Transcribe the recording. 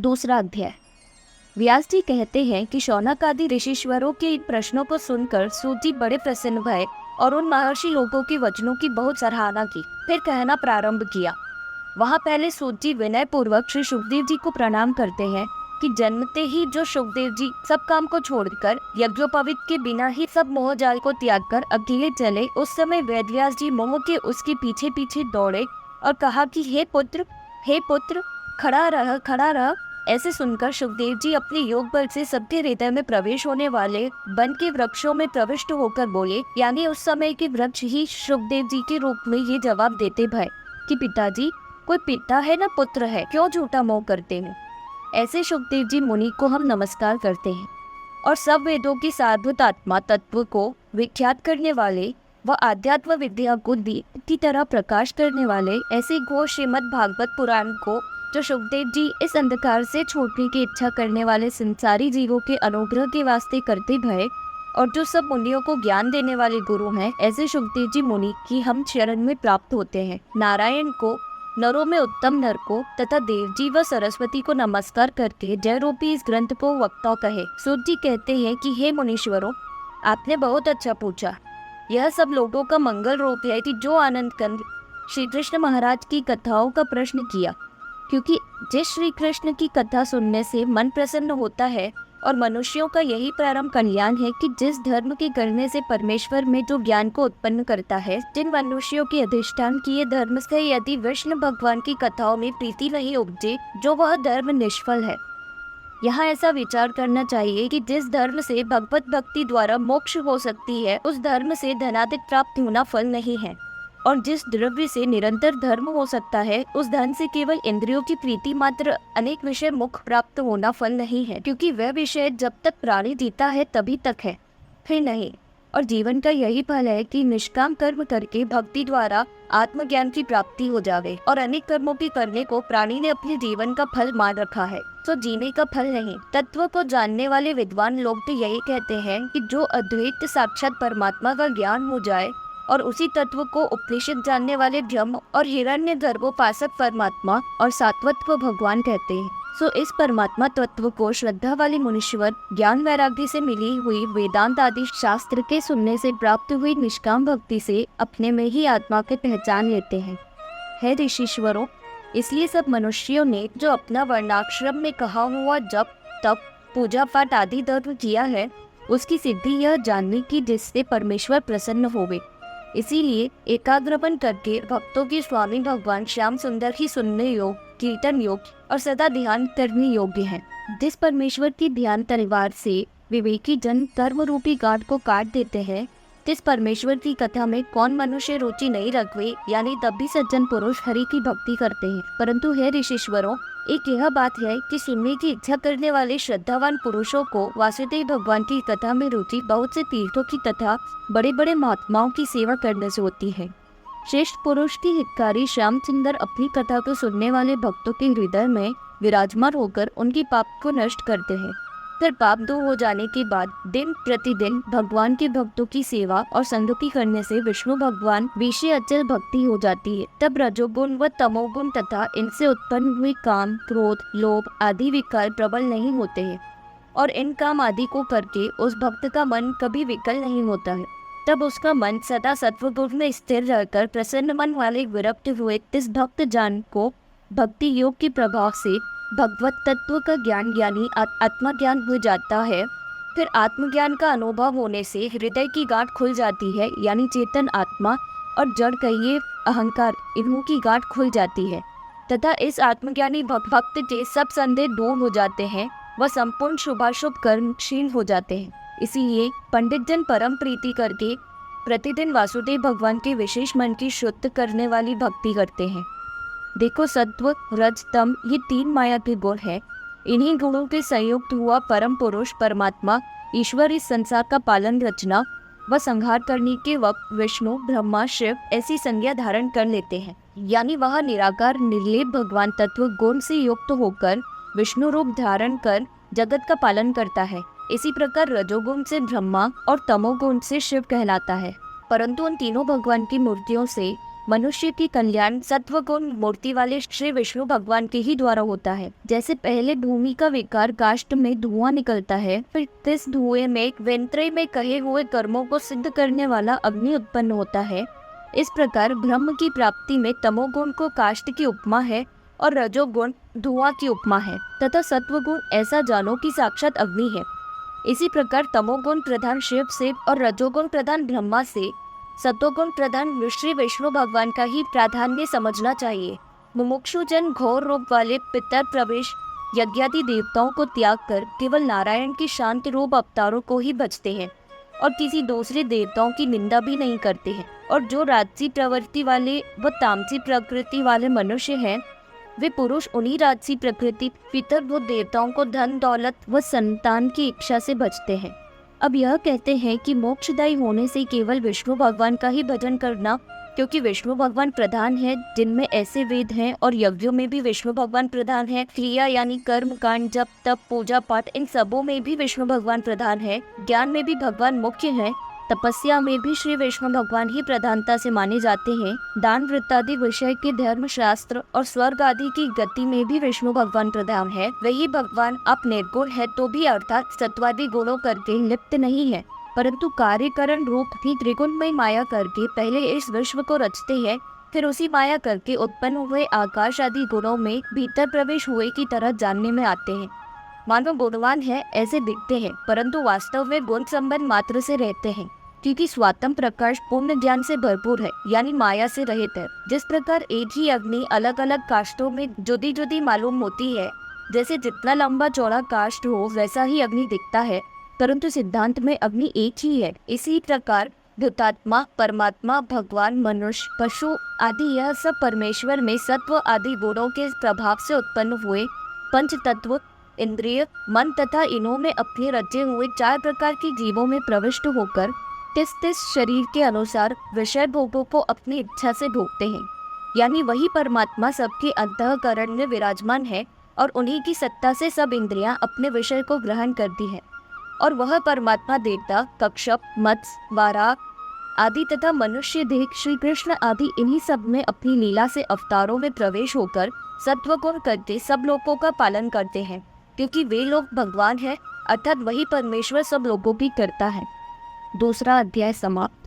दूसरा अध्याय। व्यास जी कहते हैं कि शौनक आदि ऋषिश्वरों के इन प्रश्नों को सुनकर सूत जी बड़े प्रसन्न भये और उन महर्षि लोगों के वचनों की बहुत सराहना की। फिर कहना प्रारंभ किया। वहाँ पहले सूत जी विनय पूर्वक श्री सुखदेव जी को प्रणाम करते हैं कि जन्मते ही जो सुखदेव जी सब काम को छोड़कर यज्ञोपवीत के बिना ही सब मोह जाल को त्याग कर अकेले चले, उस समय वेदव्यास जी मोह के उसके पीछे पीछे दौड़े और कहा कि हे पुत्र खड़ा रह। ऐसे सुनकर सुखदेव जी अपने योग बल से सबके हृदय में प्रवेश होने वाले वन के वृक्षों में प्रविष्ट होकर बोले, यानी उस समय के वृक्ष ही सुखदेव जी के रूप में ये जवाब देते भय कि पिताजी, कोई पिता है न पुत्र है, क्यों झूठा मोह करते हैं। ऐसे सुखदेव जी मुनि को हम नमस्कार करते हैं और सब वेदों की सारभूत आत्मा तत्व को विख्यात करने वाले व आध्यात्म विद्या को दीप की तरह प्रकाश करने वाले ऐसे घोर श्रीमद् भागवत पुराण को जो सुखदेव जी इस अंधकार से छूटने की इच्छा करने वाले संसारी जीवों के अनुग्रह के वास्ते करते भय और जो सब मुनियों को ज्ञान देने वाले गुरु हैं, ऐसे सुखदेव जी मुनि की हम शरण में प्राप्त होते हैं। नारायण को, नरों में उत्तम नर को तथा देव जी व सरस्वती को नमस्कार करके जय रूपी इस ग्रंथ को वक्ता कहे। सूत जी कहते हैं कि हे मुनीश्वरों, आपने बहुत अच्छा पूछा। यह सब लोगों का मंगल रूप है कि जो आनंद कंद श्री कृष्ण महाराज की कथाओं का प्रश्न किया, क्योंकि जिस श्री कृष्ण की कथा सुनने से मन प्रसन्न होता है और मनुष्यों का यही परम कल्याण है कि जिस धर्म के करने से परमेश्वर में जो ज्ञान को उत्पन्न करता है, जिन मनुष्यों के अधिष्ठान किए धर्म से यदि विष्णु भगवान की कथाओं में प्रीति नहीं उपजे, जो वह धर्म निष्फल है। यहाँ ऐसा विचार करना चाहिए कि जिस धर्म से भगवत भक्ति द्वारा मोक्ष हो सकती है, उस धर्म से धनादिक प्राप्त होना फल नहीं है, और जिस द्रव्य से निरंतर धर्म हो सकता है, उस धन से केवल इंद्रियों की प्रीति मात्र अनेक विषय मुख प्राप्त होना फल नहीं है, क्योंकि वह विषय जब तक प्राणी जीता है तभी तक है, फिर नहीं। और जीवन का यही फल है कि निष्काम कर्म करके भक्ति द्वारा आत्मज्ञान की प्राप्ति हो जावे, और अनेक कर्मों के करने को प्राणी ने अपने जीवन का फल मान रखा है, तो जीने का फल नहीं। तत्व को जानने वाले विद्वान लोग तो यही कहते हैं कि जो अद्वैत साक्षात परमात्मा का ज्ञान हो जाए और उसी तत्व को उपनिषद जानने वाले ब्रह्म और हिरण्य गर्भोपासक परमात्मा और सात्वत को भगवान कहते हैं। सो इस परमात्मा तत्व को श्रद्धा वाले मुनीश्वर ज्ञान वैराग्य से मिली हुई वेदांत आदि शास्त्र के सुनने से प्राप्त हुई निष्काम भक्ति से अपने में ही आत्मा के पहचान लेते हैं। हे ऋषिश्वरों, इसलिए सब मनुष्यों ने जो अपना वर्णाश्रम में कहा हुआ जप तप पूजा पाठ आदि धर्म किया है, उसकी सिद्धि यह जानने की जिससे परमेश्वर प्रसन्न होवे। इसीलिए एकाग्रमन करके भक्तों की स्वामी भगवान श्याम सुंदर ही सुनने योग, कीर्तन योग और सदा ध्यान करने योग्य हैं। जिस परमेश्वर की ध्यान तलवार से विवेकी जन कर्म रूपी गांठ को काट देते हैं, जिस परमेश्वर की कथा में कौन मनुष्य रुचि नहीं रखवे, यानी तब भी सज्जन पुरुष हरि की भक्ति करते हैं। परंतु हे ऋषिश्वरों, एक यह बात है कि सुनने की इच्छा करने वाले श्रद्धावान पुरुषों को वासुदेव भगवान की कथा में रुचि बहुत से तीर्थों की तथा बड़े बड़े महात्माओं की सेवा करने से होती है। श्रेष्ठ पुरुष की हितकारी श्याम सुंदर अपनी कथा को सुनने वाले भक्तों के हृदय में विराजमान होकर उनकी पाप को नष्ट करते हैं। फिर पाप दूर हो जाने के बाद दिन प्रतिदिन भगवान के भक्तों की सेवा और संगति करने से विष्णु भगवान विषय अचल भक्ति हो जाती है। तब रजोगुण व तमोगुण तथा इनसे उत्पन्न हुए काम, क्रोध, लोभ आदि विकार प्रबल नहीं होते हैं, और इन काम आदि को करके उस भक्त का मन कभी विकल नहीं होता है। तब उसका मन सदा सत्वगुण में स्थिर रहकर प्रसन्न मन वाले विरक्त हुए इस भक्त जान को भक्ति योग के प्रभाव से भगवत तत्व का ज्ञान यानी आत्मज्ञान हो जाता है। फिर आत्मज्ञान का अनुभव होने से हृदय की गांठ खुल जाती है, यानी चेतन आत्मा और जड़ कहिए अहंकार, इन्हों की गांठ खुल जाती है तथा इस आत्मज्ञानी भक्त के सब संदेह दूर हो जाते हैं, वह संपूर्ण शुभाशुभ कर्म क्षीण हो जाते हैं। इसीलिए पंडित जन परम प्रीति करके प्रतिदिन वासुदेव भगवान के विशेष मन की शुद्ध करने वाली भक्ति करते हैं। देखो, सत्व रज तम ये 3 माया के गुण हैं। इन्हीं गुणों के संयुक्त हुआ परम पुरुष परमात्मा ईश्वर इस संसार का पालन रचना व संहार करने के वक्त विष्णु ब्रह्मा शिव ऐसी संज्ञा धारण कर लेते हैं, यानी वह निराकार निर्लेप भगवान तत्व गुण से युक्त होकर विष्णु रूप धारण कर जगत का पालन करता है। इसी प्रकार रजोगुण से ब्रह्मा और तमोगुण से शिव कहलाता है। परंतु उन तीनों भगवान की मूर्तियों से मनुष्य की कल्याण सत्व गुण मूर्ति वाले श्री विष्णु भगवान के ही द्वारा होता है। जैसे पहले भूमि का विकार काष्ठ में धुआं निकलता है, फिर इस धुएं में वेंत्रे में कहे हुए कर्मों को सिद्ध करने वाला अग्नि उत्पन्न होता है। इस प्रकार ब्रह्म की प्राप्ति में तमोगुण को काष्ठ की उपमा है और रजोगुण धुआं की उपमा है, तथा सत्वगुण ऐसा जानो कि साक्षात अग्नि है। इसी प्रकार तमोगुण प्रधान शिव से और रजोगुण प्रधान ब्रह्मा से, सतोगुण प्रधान श्री विष्णु भगवान का ही प्राधान्य समझना चाहिए। मुमुक्षु जन घोर रूप वाले पितर प्रवेश यज्ञादि देवताओं को त्याग कर केवल नारायण के शांत रूप अवतारों को ही भजते हैं और किसी दूसरे देवताओं की निंदा भी नहीं करते हैं। और जो राजसी प्रवृत्ति वाले व तामसी प्रकृति वाले मनुष्य हैं, वे पुरुष उन्हीं राजसी प्रकृति पितर व देवताओं को धन दौलत व संतान की इच्छा से भजते हैं। अब यह कहते हैं कि मोक्षदायी होने से केवल विष्णु भगवान का ही भजन करना, क्योंकि विष्णु भगवान प्रधान है, जिनमें ऐसे वेद हैं और यज्ञों में भी विष्णु भगवान प्रधान है। क्रिया यानी कर्म कांड, जप तप पूजा पाठ, इन सबों में भी विष्णु भगवान प्रधान है। ज्ञान में भी भगवान मुख्य है, तपस्या में भी श्री विष्णु भगवान ही प्रधानता से माने जाते हैं। दान वृत्तादि विषय के धर्म शास्त्र और स्वर्ग आदि की गति में भी विष्णु भगवान प्रधान है। वही भगवान आप निर्गुण है तो भी अर्थात सत्वादि गुणों करके लिप्त नहीं है, परंतु कार्यकरण रूप भी त्रिगुणमय माया करके पहले इस विश्व को रचते हैं, फिर उसी माया करके उत्पन्न हुए आकाश आदि गुणों में भीतर प्रवेश हुए की तरह जानने में आते हैं। मानो गुणवान है ऐसे दिखते हैं, परंतु वास्तव में गुण संबंध मात्र से रहते हैं, क्योंकि स्वात्म प्रकाश पूर्ण ज्ञान से भरपूर है, यानी माया से रहित है। जिस प्रकार एक ही अग्नि अलग अलग काष्ठों में जुदी जुदी मालूम होती है, जैसे जितना लंबा चौड़ा काष्ठ हो वैसा ही अग्नि दिखता है, परंतु सिद्धांत में अग्नि एक ही है। इसी प्रकार भूतात्मा, परमात्मा, भगवान, मनुष्य, पशु आदि यह सब परमेश्वर में सत्व आदि गुणों के प्रभाव से उत्पन्न हुए पंच तत्व, इंद्रिय, मन तथा इनों में अपने रचे हुए 4 प्रकार के जीवों में प्रविष्ट होकर तिस शरीर के अनुसार विषय भोगों को अपनी इच्छा से भोगते हैं। यानी वही परमात्मा सबके अंतःकरण में विराजमान है और उन्हीं की सत्ता से सब इंद्रियां अपने विषय को ग्रहण करती हैं। और वह परमात्मा देवता, कक्षप, मत्स्य, वाराह आदि तथा मनुष्य देह, श्री कृष्ण आदि इन्हीं सब में अपनी लीला से अवतारों में प्रवेश होकर सत्वगुण करके सब लोगों का पालन करते हैं, क्योंकि वे लोग भगवान है, अर्थात वही परमेश्वर सब लोगों की करता है। दूसरा अध्याय समाप्त।